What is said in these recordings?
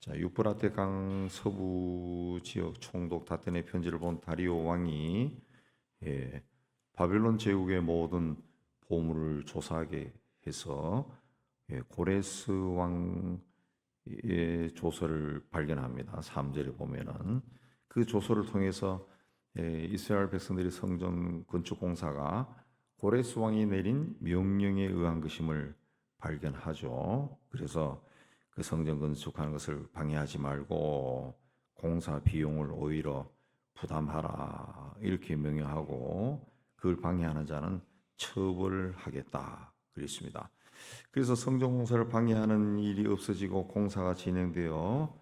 자, 유프라테 강 서부 지역 총독 다텐의 편지를 본 다리오 왕이 바벨론 제국의 모든 보물을 조사하게 해서 고레스 왕의 조서를 발견합니다. 3절에 보면은 그 조서를 통해서 이스라엘 백성들의 성전 건축 공사가 고레스 왕이 내린 명령에 의한 것임을 발견하죠. 그래서 그 성전 건축하는 것을 방해하지 말고 공사 비용을 오히려 부담하라 이렇게 명령하고 그걸 방해하는 자는 처벌하겠다 그랬습니다. 그래서 성전 공사를 방해하는 일이 없어지고 공사가 진행되어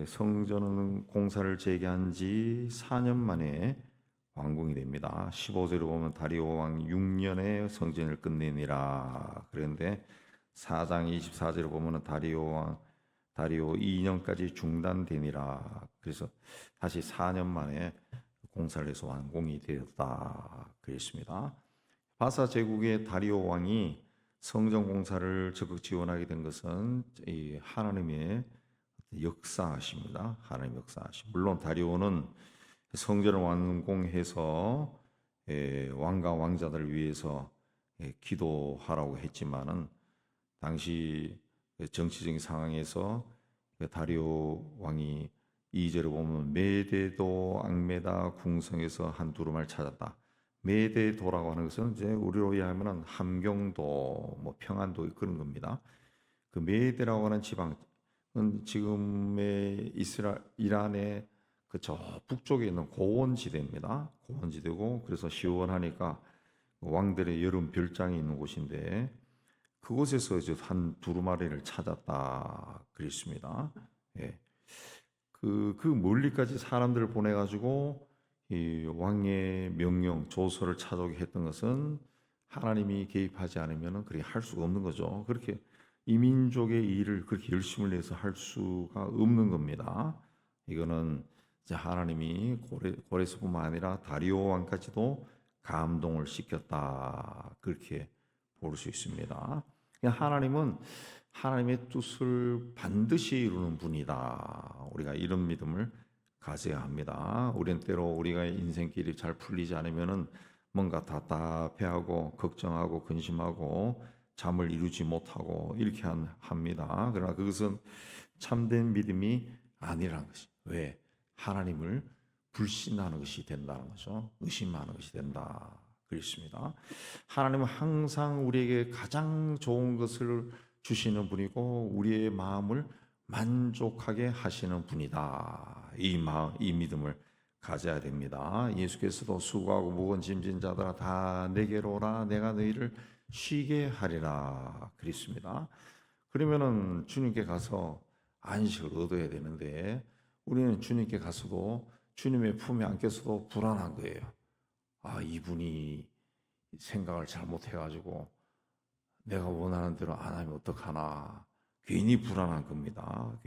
성전 공사를 재개한 지 4년 만에 완공이 됩니다. 15절에 보면 다리오 왕 6년에 성전을 끝내니라. 그런데 4장 24절에 보면 다리오 2년까지 중단되니라. 그래서 다시 4년 만에 공사를 해서 완공이 되었다 그랬습니다. 바사 제국의 다리오 왕이 성전 공사를 적극 지원하게 된 것은 이 하나님의 역사하십니다. 하나님의 역사하심. 물론 다리오는 성전을 완공해서 왕과 왕자들을 위해서 기도하라고 했지만은 당시 정치적인 상황에서 다리오 왕이 2절에 보면 메데도 앙메다 궁성에서 한 두루마리를 찾았다. 메데도라고 하는 것은 이제 우리로 이해하면 함경도, 뭐 평안도 그런 겁니다. 그 메데라고 하는 지방은 지금의 이란의 그 저 북쪽에 있는 고원지대입니다. 고원지대고 그래서 시원하니까 왕들의 여름 별장이 있는 곳인데 그곳에서 이제 한 두루마리를 찾았다 그랬습니다. 예. 그 멀리까지 사람들을 보내가지고 이 왕의 명령 조서를 찾아오게 했던 것은 하나님이 개입하지 않으면 그렇게 할 수가 없는 거죠. 그렇게 이민족의 일을 그렇게 열심을 내서 할 수가 없는 겁니다. 이거는 이제 하나님이 고레스뿐만 아니라 다리오 왕까지도 감동을 시켰다 그렇게 볼 수 있습니다. 하나님은 하나님의 뜻을 반드시 이루는 분이다. 우리가 이런 믿음을 가져야 합니다. 우리는 때로 우리가 인생길이 잘 풀리지 않으면은 뭔가 답답해하고 걱정하고 근심하고 잠을 이루지 못하고 이렇게 합니다. 그러나 그것은 참된 믿음이 아니라는 것이. 왜? 하나님을 불신하는 것이 된다는 거죠. 의심하는 것이 된다. 그렇습니다. 하나님은 항상 우리에게 가장 좋은 것을 주시는 분이고 우리의 마음을 만족하게 하시는 분이다. 이 믿음을 가져야 됩니다. 예수께서도 수고하고 무거운 짐진 자들아 다 내게로 오라 내가 너희를 쉬게 하리라 그랬습니다. 그러면은 주님께 가서 안식을 얻어야 되는데 우리는 주님께 가서도 주님의 품에 안겨서도 불안한 거예요. 아, 이분이 생각을 잘못해가지고 내가 원하는 대로 안 하면 어떡하나 괜히 불안한 겁니다.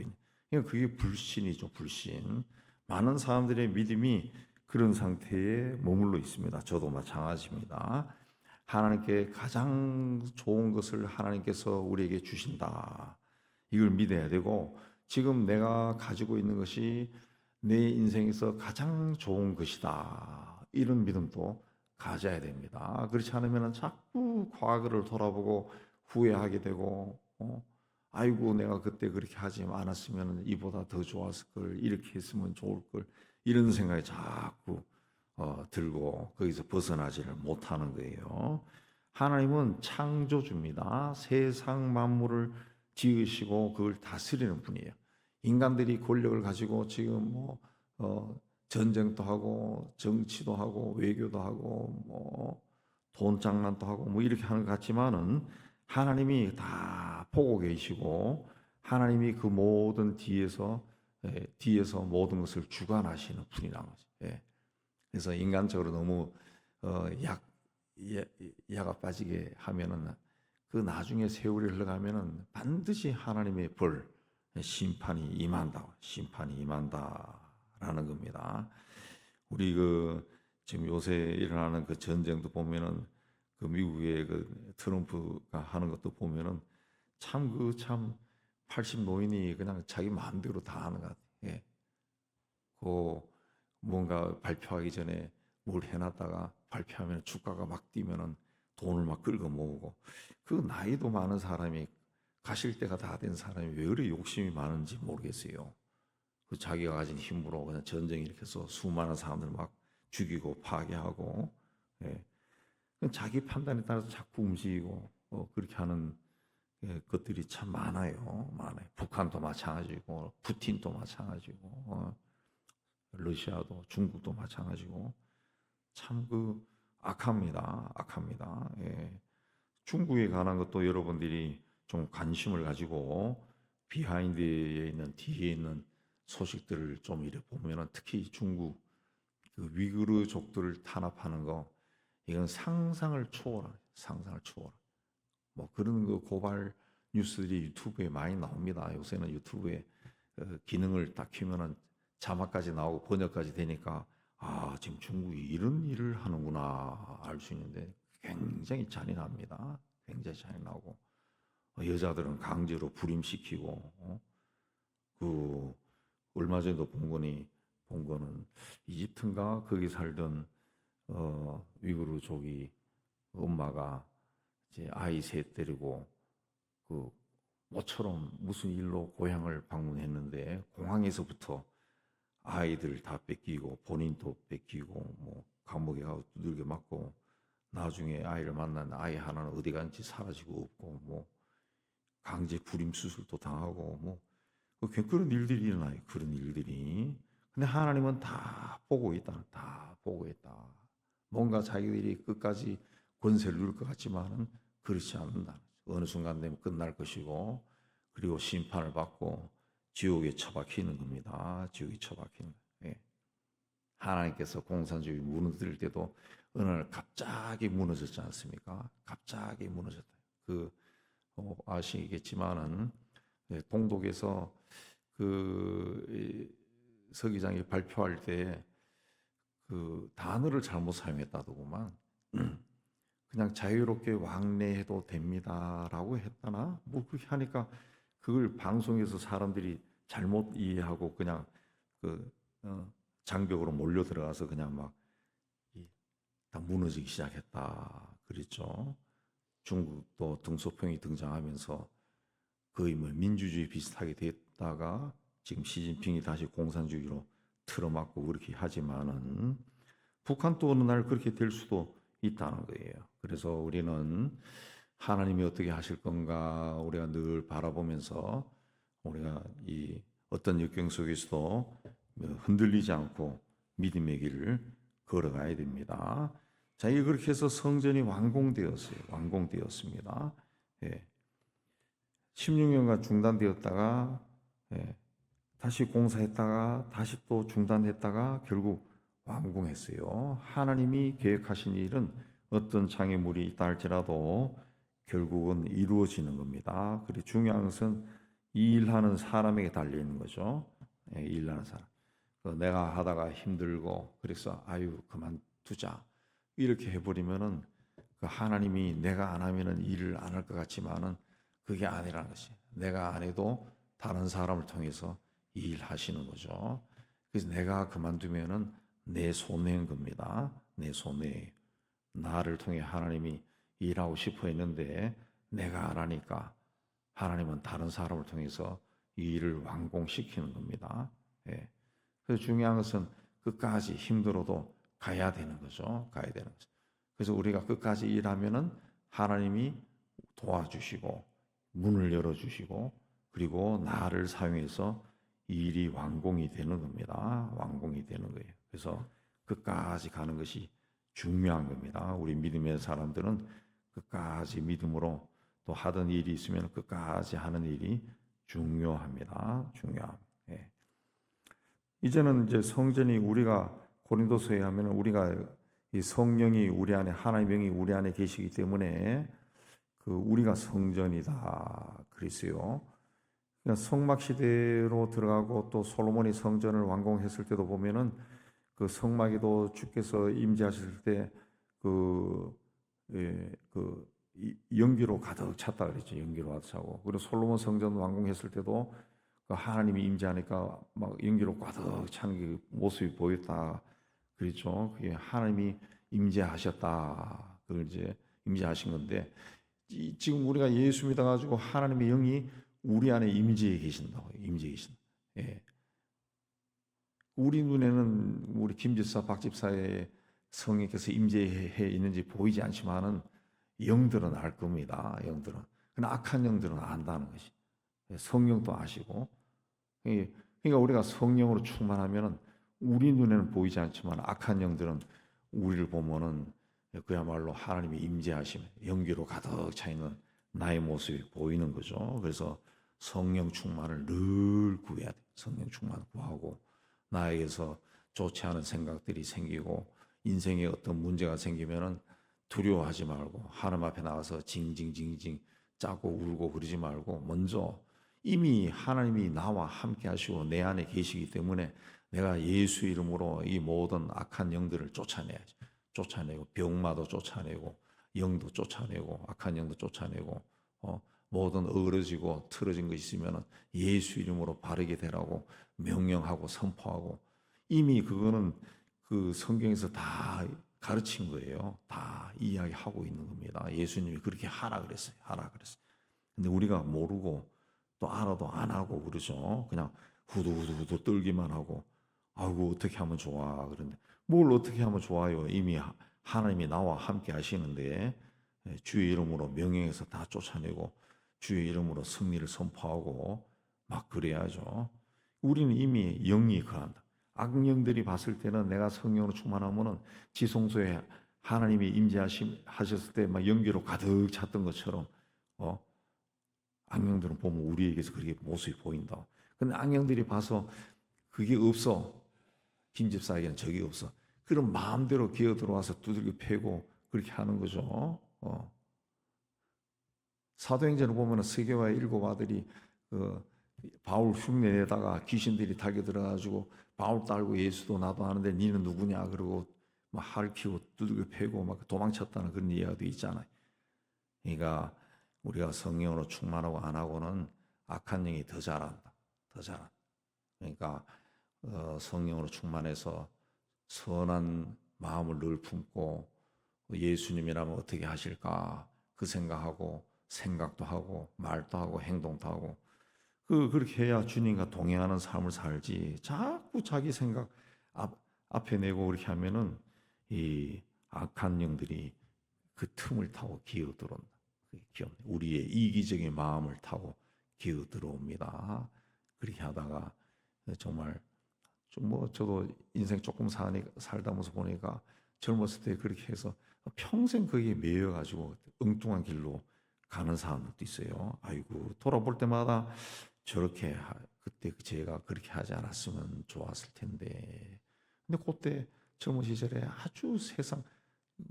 그러니까 그게 불신이죠, 불신. 많은 사람들의 믿음이 그런 상태에 머물러 있습니다. 저도 마찬가지입니다. 하나님께 가장 좋은 것을 하나님께서 우리에게 주신다. 이걸 믿어야 되고 지금 내가 가지고 있는 것이 내 인생에서 가장 좋은 것이다. 이런 믿음도 가져야 됩니다. 그렇지 않으면 자꾸 과거를 돌아보고 후회하게 되고 아이고 내가 그때 그렇게 하지 않았으면 이보다 더 좋았을 걸 이렇게 했으면 좋을 걸 이런 생각이 자꾸 들고 거기서 벗어나지를 못하는 거예요. 하나님은 창조주입니다. 세상 만물을 지으시고 그걸 다스리는 분이에요. 인간들이 권력을 가지고 지금 전쟁도 하고 정치도 하고 외교도 하고 돈 장난도 하고 이렇게 하는 것 같지만은 하나님이 다 보고 계시고 하나님이 그 모든 뒤에서 모든 것을 주관하시는 분이라는 거죠. 그래서 인간적으로 너무 야가 빠지게 하면은 그 나중에 세월이 흘러가면은 반드시 하나님의 벌 심판이 임한다라는 겁니다. 우리 지금 요새 일어나는 그 전쟁도 보면은 그 미국의 그 트럼프가 하는 것도 보면은 참 80 노인이 그냥 자기 마음대로 다 하는 것 같아요. 예. 그 뭔가 발표하기 전에 뭘 해놨다가 발표하면 주가가 막 뛰면은 돈을 막 긁어 모으고, 그 나이도 많은 사람이, 가실 때가 다 된 사람이 왜 그리 욕심이 많은지 모르겠어요. 그 자기가 가진 힘으로 그냥 전쟁 일으켜서 수많은 사람들 막 죽이고 파괴하고, 예. 자기 판단에 따라서 자꾸 움직이고 그렇게 하는 것들이 참 많아요. 많아요. 북한도 마찬가지고, 푸틴도 마찬가지고, 러시아도, 중국도 마찬가지고, 참 그 악합니다. 악합니다. 예. 중국에 관한 것도 여러분들이 좀 관심을 가지고 비하인드에 있는, 뒤에 있는 소식들을 좀 이래 보면은, 특히 중국 그 위구르족들을 탄압하는 거, 이건 상상을 초월한, 상상을 초월. 뭐 그런 그 고발 뉴스들이 유튜브에 많이 나옵니다. 요새는 유튜브에 기능을 딱 키면은 자막까지 나오고 번역까지 되니까, 아, 지금 중국이 이런 일을 하는구나 알 수 있는데, 굉장히 잔인합니다. 굉장히 잔인하고, 여자들은 강제로 불임시키고, 그 얼마 전에도 본 거는 이집트인가 거기 살던 위구르족이, 엄마가 이제 아이 셋 데리고 그 모처럼 무슨 일로 고향을 방문했는데, 공항에서부터 아이들 다 뺏기고 본인도 뺏기고, 뭐 감옥에 가서 두들겨 맞고, 나중에 아이를 만난 아이 하나는 어디 간지 사라지고 없고, 뭐 강제 불임 수술도 당하고, 뭐 그런 일들이 일어나요. 그런 일들이. 근데 하나님은 다 보고 있다. 다 보고 있다. 뭔가 자기들이 끝까지 권세를 누릴 것 같지만은 그렇지 않는다. 어느 순간 되면 끝날 것이고, 그리고 심판을 받고 지옥에 처박히는 겁니다. 지옥에 처박히는 거예요. 예. 하나님께서 공산주의 무너뜨릴 때도 어느 날 갑자기 무너졌지 않습니까? 갑자기 무너졌다. 아시겠지만은, 동독에서 서기장이 발표할 때 그 단어를 잘못 사용했다더구만. 그냥 자유롭게 왕래해도 됩니다라고 했다나, 뭐 그렇게 하니까 그걸 방송에서 사람들이 잘못 이해하고 그냥 그 장벽으로 몰려 들어가서 그냥 막 다 무너지기 시작했다 그랬죠. 중국도 등소평이 등장하면서 거의 뭐 민주주의 비슷하게 됐다가 지금 시진핑이 다시 공산주의로 틀어막고 그렇게 하지만은, 북한도 어느 날 그렇게 될 수도 있다는 거예요. 그래서 우리는 하나님이 어떻게 하실 건가 우리가 늘 바라보면서, 우리가 이 어떤 역경 속에서도 흔들리지 않고 믿음의 길을 걸어가야 됩니다. 자, 이 그렇게 해서 성전이 완공되었어요. 완공되었습니다. 예. 16년간 중단되었다가, 예, 다시 공사했다가 다시 또 중단했다가 결국 완공했어요. 하나님이 계획하신 일은 어떤 장애물이 있다 할지라도 결국은 이루어지는 겁니다. 그리고 중요한 것은 이 일하는 사람에게 달려 있는 거죠. 예, 일하는 사람. 내가 하다가 힘들고 그래서 아유 그만두자 이렇게 해버리면은, 그 하나님이 내가 안 하면은 일을 안 할 것 같지만은 그게 아니라는 것이, 내가 안 해도 다른 사람을 통해서 이 일 하시는 거죠. 그래서 내가 그만두면은 내 손해인 겁니다. 내 손해. 나를 통해 하나님이 일하고 싶어 했는데 내가 안 하니까 하나님은 다른 사람을 통해서 이 일을 완공시키는 겁니다. 예. 그래서 중요한 것은 끝까지 힘들어도 가야 되는 거죠. 가야 되는 거죠. 그래서 우리가 끝까지 일하면은 하나님이 도와주시고 문을 열어주시고, 그리고 나를 사용해서 이 일이 완공이 되는 겁니다. 완공이 되는 거예요. 그래서 끝까지 가는 것이 중요한 겁니다. 우리 믿음의 사람들은 끝까지 믿음으로 또 하던 일이 있으면 끝까지 하는 일이 중요합니다. 중요합니다. 예. 이제는 이제 성전이, 우리가 고린도서에 하면 우리가 이 성령이 우리 안에, 하나님의 영이 우리 안에 계시기 때문에 우리가 성전이다 그랬어요. 그러니까 성막 시대로 들어가고 또 솔로몬이 성전을 완공했을 때도 보면은 그 성막에도 주께서 임재하실 때 연기로 가득 찼다 그랬죠. 연기로 가득 차고. 그리고 솔로몬 성전 완공했을 때도 그 하나님이 임재하니까 막 연기로 가득 찬 그 모습이 보였다 그랬죠. 그게 하나님이 임재하셨다. 그걸 이제 임재하신 건데 지금 우리가 예수 믿어 가지고 하나님의 영이 우리 안에 임재해 계신다고. 임재해 계신다. 예. 우리 눈에는 우리 김 집사, 박 집사의 성령께서 임재해 있는지 보이지 않지만은 영들은 알 겁니다. 영들은. 그러나 악한 영들은 안다는 것이. 성령도 아시고. 그러니까 우리가 성령으로 충만하면은 우리 눈에는 보이지 않지만 악한 영들은 우리를 보면은 그야말로 하나님의 임재하심, 연기로 가득 차 있는 나의 모습이 보이는 거죠. 그래서 성령 충만을 늘 구해야 돼. 성령 충만 구하고 나에게서 좋지 않은 생각들이 생기고 인생에 어떤 문제가 생기면은 두려워하지 말고 하나님 앞에 나가서 징징징징 짜고 울고 그러지 말고 먼저 이미 하나님이 나와 함께 하시고 내 안에 계시기 때문에 내가 예수 이름으로 이 모든 악한 영들을 쫓아내야지. 쫓아내고 병마도 쫓아내고 영도 쫓아내고 악한 영도 쫓아내고 모든 어그러지고 틀어진 거 있으면 예수 이름으로 바르게 되라고 명령하고 선포하고 이미 그거는 그 성경에서 다 가르친 거예요. 다 이야기하고 있는 겁니다. 예수님이 그렇게 하라 그랬어요. 하라 그랬어요. 근데 우리가 모르고 또 알아도 안 하고 그러죠. 그냥 후두후두 떨기만 하고 아이고 어떻게 하면 좋아 그런데 뭘 어떻게 하면 좋아요. 이미 하나님이 나와 함께 하시는데 주의 이름으로 명령해서 다 쫓아내고 주의 이름으로 승리를 선포하고 막 그래야죠. 우리는 이미 영이 거한다. 악령들이 봤을 때는 내가 성령으로 충만하면은 지성소에 하나님이 임재하셨을 때 막 연기로 가득 찼던 것처럼 악령들은 보면 우리에게서 그렇게 모습이 보인다. 근데 악령들이 봐서 그게 없어. 김 집사에게는 적이 없어. 그럼 마음대로 기어 들어와서 두들겨 패고 그렇게 하는 거죠. 사도행전을 보면 스게와의 7 아들이 바울 흉내내다가 귀신들이 달겨 들어가지고 바울 딸고 예수도 나도 아는데 니는 누구냐 그러고 막 할퀴고 두들겨 패고 막 도망쳤다는 그런 이야기도 있잖아요. 그러니까 우리가 성령으로 충만하고 안 하고는 악한 영이 더 잘한다. 더 잘한다. 그러니까 성령으로 충만해서 선한 마음을 늘 품고 예수님이라면 어떻게 하실까 그 생각하고 생각도 하고 말도 하고 행동도 하고 그렇게 해야 주님과 동행하는 삶을 살지. 자꾸 자기 생각 앞에 내고 그렇게 하면은 이 악한 영들이 그 틈을 타고 기어 들어온다. 우리의 이기적인 마음을 타고 기어 들어옵니다. 그렇게 하다가 정말 저도 인생 조금 살다면서 보니까 젊었을 때 그렇게 해서 평생 거기에 매여가지고 엉뚱한 길로 가는 사람들도 있어요. 아이고 돌아볼 때마다 저렇게 그때 제가 그렇게 하지 않았으면 좋았을 텐데. 근데 그때 젊은 시절에 아주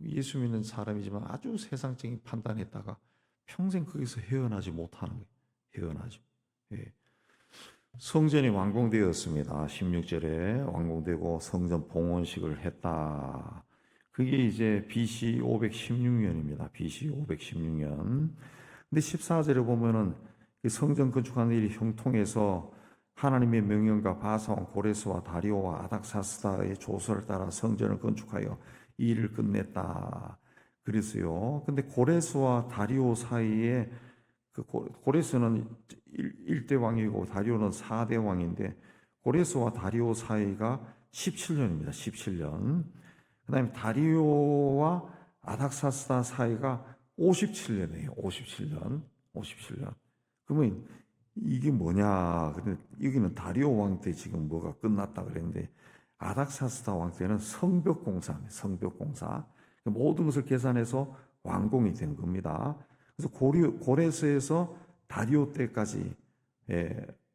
예수 믿는 사람이지만 아주 세상적인 판단했다가 평생 거기서 헤어나지 못하는 거예요. 헤어나지. 예. 성전이 완공되었습니다. 16절에 완공되고 성전 봉헌식을 했다. 그게 이제 BC 516년입니다. BC 516년. 근데 14절에 보면은 성전 건축하는 일이 형통해서 하나님의 명령과 바사왕 고레스와 다리오와 아닥사스다의 조서를 따라 성전을 건축하여 이 일을 끝냈다. 그랬어요. 근데 고레스와 다리오 사이에 고레스는 1대 왕이고 다리오는 4대 왕인데 고레스와 다리오 사이가 17년입니다. 17년. 그다음에 다리오와 아닥사스다 사이가 57년이에요. 57년. 그러면 이게 뭐냐? 근데 여기는 다리오 왕 때 지금 뭐가 끝났다 그랬는데 아닥사스다 왕 때는 성벽공사입니다. 성벽공사. 모든 것을 계산해서 완공이 된 겁니다. 그래서 고레스에서 다리오 때까지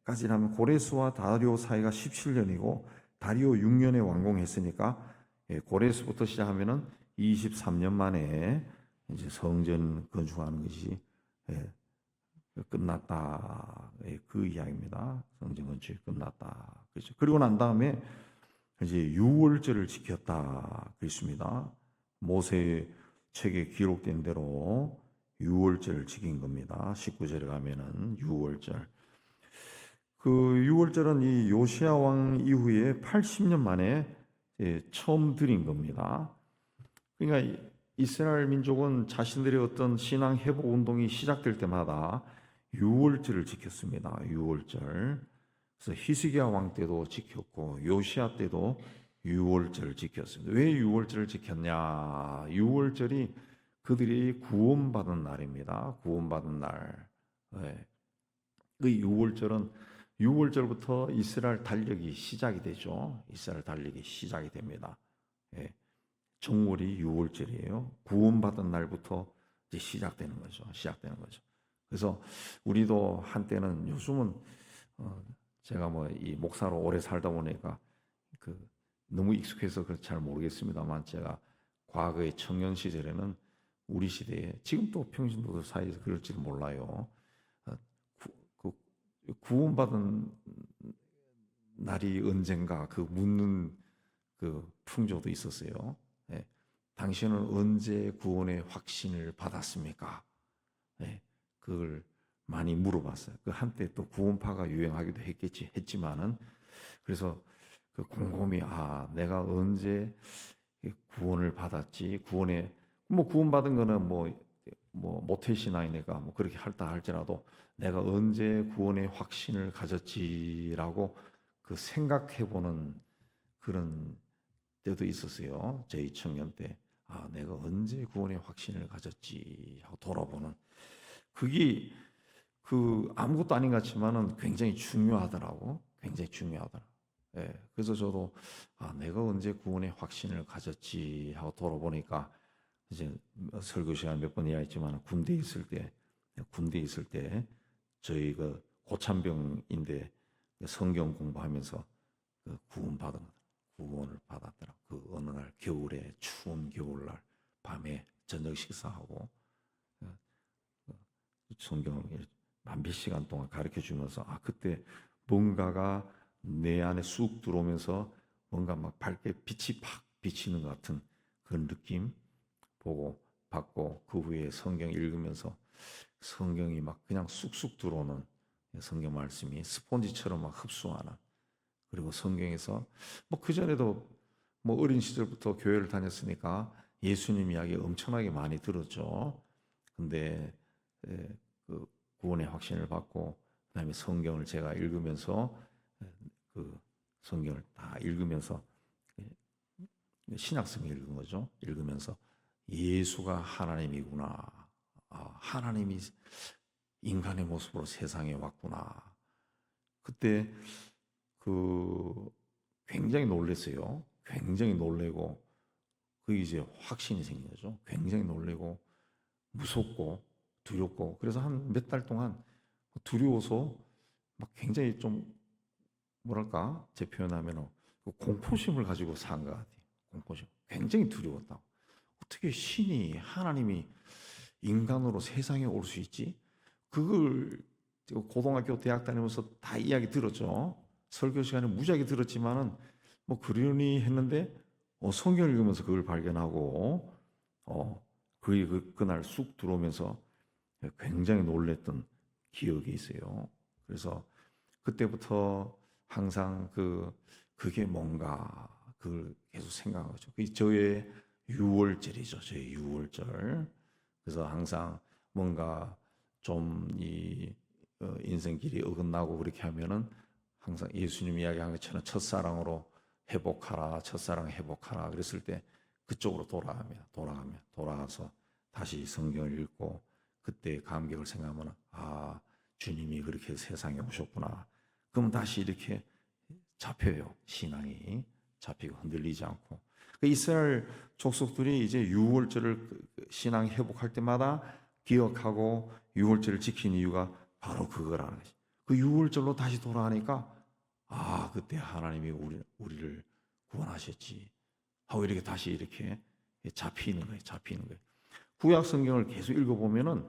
까지라면 고레스와 다리오 사이가 17년이고 다리오 6년에 완공했으니까 고레스부터 시작하면은 23년 만에 이제 성전 건축하는 것이 끝났다. 그 이야기입니다. 성전 건축이 끝났다. 그렇죠. 그리고 난 다음에 이제 유월절을 지켰다. 그렇습니다. 모세 책에 기록된 대로 유월절을 지킨 겁니다. 19절에 가면은 유월절. 그 유월절은 이 요시야 왕 이후에 80년 만에 처음 드린 겁니다. 그러니까 이스라엘 민족은 자신들의 어떤 신앙 회복 운동이 시작될 때마다 유월절을 지켰습니다. 유월절. 그래서 히스기야 왕 때도 지켰고 요시야 때도 유월절을 지켰습니다. 왜 유월절을 지켰냐? 유월절이 그들이 구원받은 날입니다. 구원받은 날. 네. 그 유월절부터 이스라엘 달력이 시작이 되죠. 이스라엘 달력이 시작이 됩니다. 예. 정월이 유월절이에요. 구원받은 날부터 이제 시작되는 거죠. 시작되는 거죠. 그래서 우리도 한때는 요즘은 제가 뭐 이 목사로 오래 살다 보니까 그 너무 익숙해서 잘 모르겠습니다만 제가 과거의 청년 시절에는 우리 시대에 지금도 평신도들 사이에서 그럴지도 몰라요. 구원받은 날이 언젠가 그 묻는 그 풍조도 있었어요. 예. 당신은 언제 구원의 확신을 받았습니까? 예. 그걸 많이 물어봤어요. 그 한때 또 구원파가 유행하기도 했지만은 그래서 그 곰곰이 내가 언제 구원을 받았지? 구원받은 거는 모태신앙이니까 그렇게 할지라도 내가 언제 구원의 확신을 가졌지라고 그 생각해보는 그런 때도 있었어요. 저희 청년 때. 내가 언제 구원의 확신을 가졌지 하고 돌아보는 그게 아무것도 아닌 것 같지만은 굉장히 중요하더라고. 굉장히 중요하더라. 예. 그래서 저도 내가 언제 구원의 확신을 가졌지 하고 돌아보니까 이제 설교 시간 몇 번 이야기했지만 군대에 있을 때 저희 그 고참병인데 성경 공부하면서 그 구원을 받았더라. 그 어느 날 겨울에 추운 겨울날 밤에 저녁 식사하고 성경을 몇 시간 동안 가르쳐 주면서 그때 뭔가가 내 안에 쑥 들어오면서 뭔가 막 밝게 빛이 팍 비치는 것 같은 그런 느낌 받고 그 후에 성경 읽으면서 성경이 막 그냥 쑥쑥 들어오는 성경 말씀이 스폰지처럼 막 흡수하는 그리고 성경에서 그전에도 어린 시절부터 교회를 다녔으니까 예수님 이야기 엄청나게 많이 들었죠. 근데 그 구원의 확신을 받고 그다음에 성경을 제가 읽으면서 그 성경을 다 읽으면서 신약성을 읽은 거죠. 읽으면서 예수가 하나님이구나. 하나님이 인간의 모습으로 세상에 왔구나. 그때 굉장히 놀랐어요. 굉장히 놀래고 그게 이제 확신이 생긴 거죠. 굉장히 놀래고 무섭고 두렵고 그래서 한 몇 달 동안 두려워서 막 굉장히 좀 뭐랄까 제 표현하면 공포심을 가지고 산 것 같아요. 공포심. 굉장히 두려웠다고. 어떻게 신이 하나님이 인간으로 세상에 올 수 있지? 그걸 고등학교 대학 다니면서 다 이야기 들었죠. 설교 시간에 무지하게 들었지만은 그러니 했는데 성경 읽으면서 그걸 발견하고 그게 그날 쑥 들어오면서 굉장히 놀랬던 기억이 있어요. 그래서 그때부터 항상 그게 뭔가 그걸 계속 생각하죠. 그게 저의 유월절이죠. 저의 유월절. 그래서 항상 뭔가 좀 인생길이 어긋나고 그렇게 하면은 항상 예수님 이야기한 것처럼 첫사랑으로 첫사랑 회복하라. 그랬을 때 그쪽으로 돌아가서 다시 성경을 읽고 그때 감격을 생각하면 주님이 그렇게 세상에 오셨구나. 그럼 다시 이렇게 잡혀요. 신앙이 잡히고 흔들리지 않고. 이스라엘 족속들이 이제 유월절을 신앙 회복할 때마다 기억하고 유월절을 지킨 이유가 바로 그거라는 거지. 그 유월절로 다시 돌아가니까 그때 하나님이 우리를 구원하셨지 하고 이렇게 다시 이렇게 잡히는 거예요. 구약 성경을 계속 읽어보면은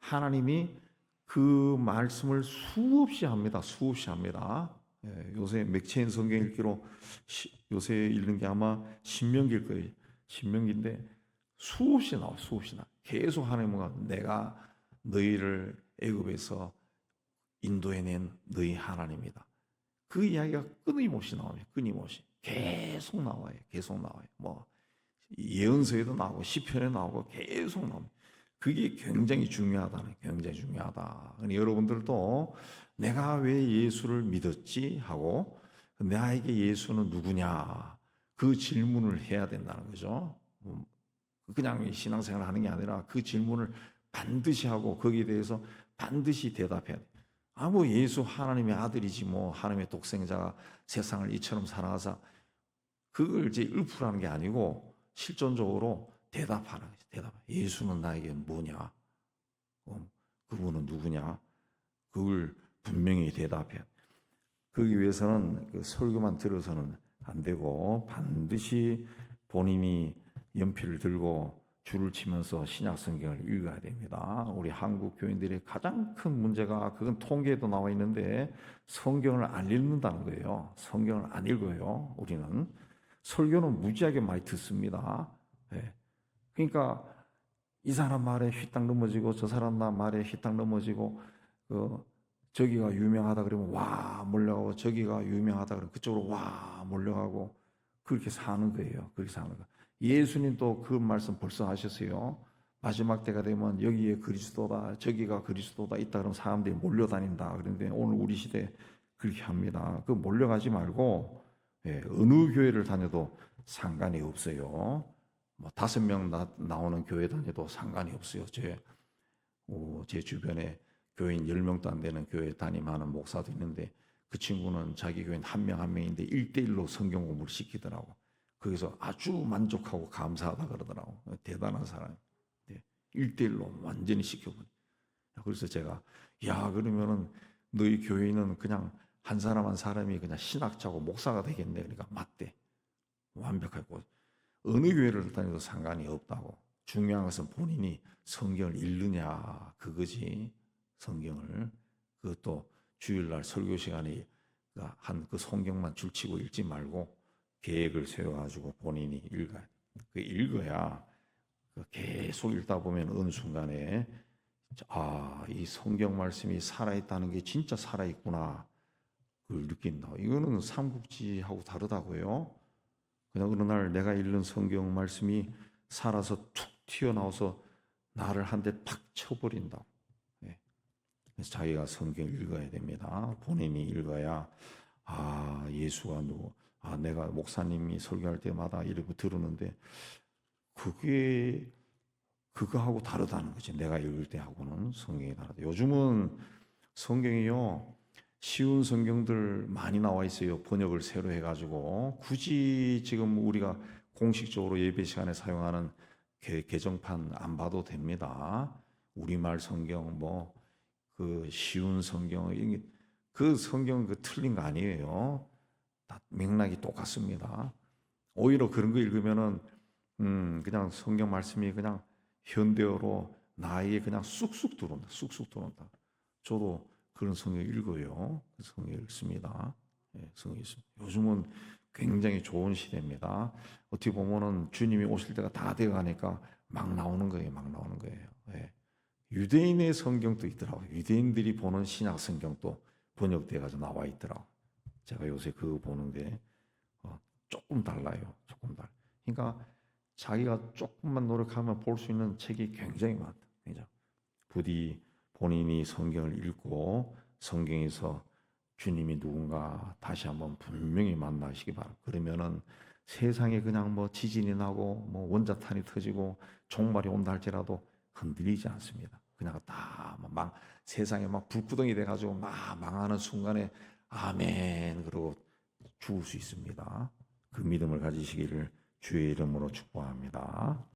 하나님이 그 말씀을 수없이 합니다. 요새 맥체인 성경 읽기로 요새 읽는 게 아마 신명기일 거예요. 신명기인데 수없이 나와. 계속 하나님은 내가 너희를 애굽에서 인도해낸 너희 하나님이다. 그 이야기가 끊임없이 나와요. 끊임없이 계속 나와요. 계속 나와요. 뭐 예언서에도 나오고 시편에 나오고 계속 나옵니다. 그게 굉장히 중요하다는, 굉장히 중요하다. 여러분들도 내가 왜 예수를 믿었지 하고 나에게 예수는 누구냐 그 질문을 해야 된다는 거죠. 그냥 신앙생활을 하는 게 아니라 그 질문을 반드시 하고 거기에 대해서 반드시 대답해야 돼. 뭐 예수 하나님의 아들이지 뭐 하나님의 독생자가 세상을 이처럼 사랑하사 그걸 이제 읊으라는 게 아니고 실존적으로 대답하는 거지. 대답. 예수는 나에게 뭐냐? 그분은 누구냐? 그걸 분명히 대답해야 돼. 그러기 위해서는 그 설교만 들어서는 안 되고 반드시 본인이 연필을 들고 줄을 치면서 신약 성경을 읽어야 됩니다. 우리 한국 교인들의 가장 큰 문제가 그건 통계에도 나와 있는데 성경을 안 읽는다는 거예요. 성경을 안 읽어요. 우리는 설교는 무지하게 많이 듣습니다. 네. 그러니까 이 사람 말에 휘딱 넘어지고 저 사람 말에 휘딱 넘어지고 저기가 유명하다 그러면 와 몰려가고 저기가 유명하다 그러면 그쪽으로 와 몰려가고 그렇게 사는 거예요. 그렇게 사는 거. 예수님도 그 말씀 벌써 하셨어요. 마지막 때가 되면 여기에 그리스도다 저기가 그리스도다 있다 그러면 사람들이 몰려다닌다. 그런데 오늘 우리 시대 그렇게 합니다. 그 몰려가지 말고 어느 교회를 다녀도 상관이 없어요. 뭐 5명 나오는 교회 다녀도 상관이 없어요. 제 주변에 교인 10명도 안 되는 교회 담임하는 목사도 있는데 그 친구는 자기 교인 한 명 한 명인데 1대1로 성경 공부를 시키더라고. 거기서 아주 만족하고 감사하다 그러더라고. 대단한 사람. 1대1로 완전히 시켜버려. 그래서 제가 그러면은 너희 교회는 그냥 한 사람 한 사람이 그냥 신학자고 목사가 되겠네. 그러니까 맞대. 완벽하고 어느 교회를 다녀도 상관이 없다고. 중요한 것은 본인이 성경을 읽느냐 그거지. 성경을 그것도 주일날 설교 시간에 한 그 성경만 줄치고 읽지 말고 계획을 세워가지고 본인이 읽어야 돼. 그 읽어야 계속 읽다 보면 어느 순간에 이 성경 말씀이 살아있다는 게 진짜 살아있구나 그걸 느낀다. 이거는 삼국지하고 다르다고요. 그냥 어느 날 내가 읽는 성경 말씀이 살아서 툭 튀어나와서 나를 한 대 팍 쳐버린다. 그래서 자기가 성경을 읽어야 됩니다. 본인이 읽어야 예수가 누구 내가 목사님이 설교할 때마다 이러고 들었는데 그게 그거하고 다르다는 거지. 내가 읽을 때하고는 성경이 다르다. 요즘은 성경이요 쉬운 성경들 많이 나와 있어요. 번역을 새로 해가지고 굳이 지금 우리가 공식적으로 예배 시간에 사용하는 개정판 안 봐도 됩니다. 우리말 성경 그 쉬운 성경 그 성경 그 틀린 거 아니에요. 다 맥락이 똑같습니다. 오히려 그런 거 읽으면은 그냥 성경 말씀이 그냥 현대어로 나에게 그냥 쑥쑥 들어온다. 쑥쑥 들어온다. 저도 그런 성경 읽어요. 성경 읽습니다. 성경 읽습니다. 요즘은 굉장히 좋은 시대입니다. 어떻게 보면은 주님이 오실 때가 다 되어가니까 막 나오는 거예요. 막 나오는 거예요. 유대인의 성경도 있더라고요. 유대인들이 보는 신약 성경도 번역돼 가지고 나와 있더라고요. 제가 요새 그거 보는데 조금 달라요. 조금 달라요. 그러니까 자기가 조금만 노력하면 볼 수 있는 책이 굉장히 많다. 굉장히. 부디 본인이 성경을 읽고 성경에서 주님이 누군가 다시 한번 분명히 만나시기 바랍니다. 그러면은 세상에 그냥 지진이 나고 원자탄이 터지고 종말이 온다 할지라도 흔들리지 않습니다. 그냥 다 세상에 불구덩이 돼가지고 망하는 순간에 아멘 그러고 죽을 수 있습니다. 그 믿음을 가지시기를 주의 이름으로 축복합니다.